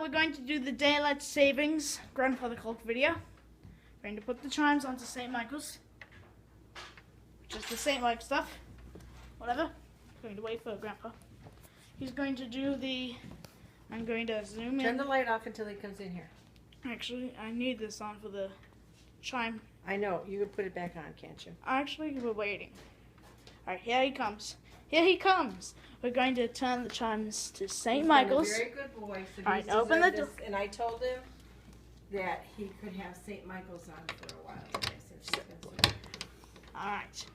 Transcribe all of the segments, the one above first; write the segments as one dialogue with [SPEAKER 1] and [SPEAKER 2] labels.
[SPEAKER 1] we're going to do the daylight savings grandfather clock video. We're going to put the chimes onto St. Michael's, which is the St. Mike stuff. Whatever. Going to wait for Grandpa. He's going to do the. I'm going to zoom in.
[SPEAKER 2] Turn the light off until he comes in here.
[SPEAKER 1] Actually, I need this on for the chime.
[SPEAKER 2] I know. You can put it back on, can't you?
[SPEAKER 1] Actually, we're waiting. Alright, here he comes. Here he comes. We're going to turn the chimes to St. Michael's.
[SPEAKER 2] He's a very good boy. So
[SPEAKER 1] Alright, open the door.
[SPEAKER 2] And I told him that he could have St. Michael's on for a while today since he's been sick.
[SPEAKER 1] Alright.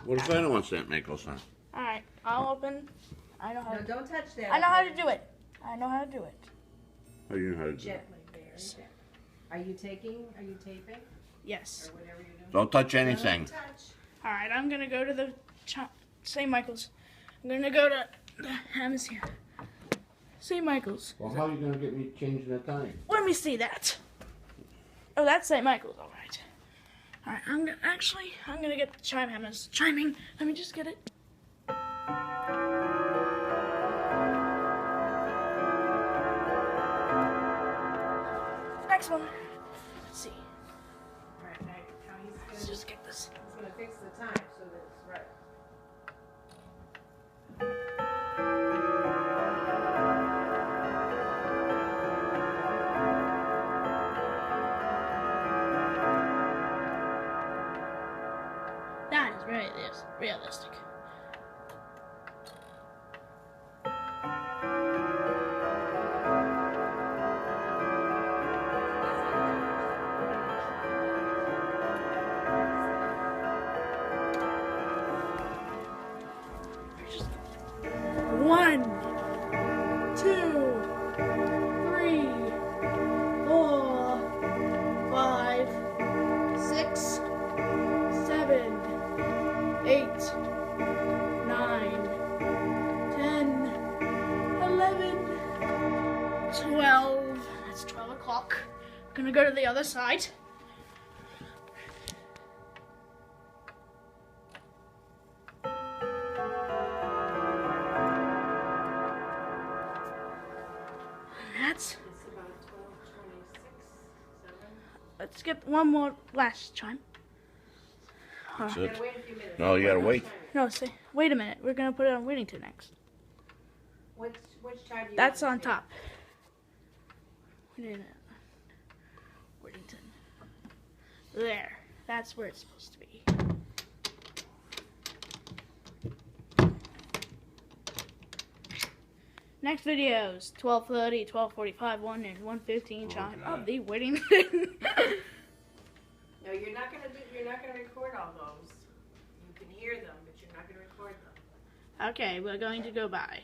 [SPEAKER 3] What if I don't want St. Michael's on?
[SPEAKER 1] Alright, I'll open. I know how
[SPEAKER 2] No,
[SPEAKER 1] to
[SPEAKER 2] don't touch that.
[SPEAKER 1] I know how to do it. I know how to do it.
[SPEAKER 3] How do you know how to do it?
[SPEAKER 2] Gently, very gently. Are you taping?
[SPEAKER 1] Yes.
[SPEAKER 2] Or whatever you're doing?
[SPEAKER 3] Don't touch anything.
[SPEAKER 2] Don't touch.
[SPEAKER 1] Alright, I'm gonna go to the St. Michael's. I'm gonna go to the Hammers here. St. Michael's.
[SPEAKER 3] Well, how are you going to get me changing the time?
[SPEAKER 1] Let me see that. Oh, that's St. Michael's, alright. Alright, I'm gonna get the chime hammers chiming. Let me just get it. Next one. Let's see.
[SPEAKER 2] Right, now
[SPEAKER 1] Let's
[SPEAKER 2] he's
[SPEAKER 1] just get this.
[SPEAKER 2] gonna fix the time so that it's right.
[SPEAKER 1] That is very realistic. One, 2, 3, 4, 5, 6, 7, 8, 9, 10, 11, 12. That's 12 o'clock. I'm gonna go to the other side. That's.
[SPEAKER 2] It's about 12:26, 7.
[SPEAKER 1] Let's get one more last chime.
[SPEAKER 3] That's
[SPEAKER 2] You
[SPEAKER 3] it.
[SPEAKER 2] gotta wait a few minutes.
[SPEAKER 3] No, you gotta wait.
[SPEAKER 1] No, say, wait a minute. We're gonna put it on Whittington next.
[SPEAKER 2] Which time do you
[SPEAKER 1] That's
[SPEAKER 2] want
[SPEAKER 1] on
[SPEAKER 2] to take?
[SPEAKER 1] top. Whittington. There. That's where it's supposed to be. Next videos: 12:30, 12:45, 1 and 1:15 chime of the Whittington.
[SPEAKER 2] No, you're not gonna record all those. You can hear them, but you're not gonna record them.
[SPEAKER 1] Okay, we're going to go by.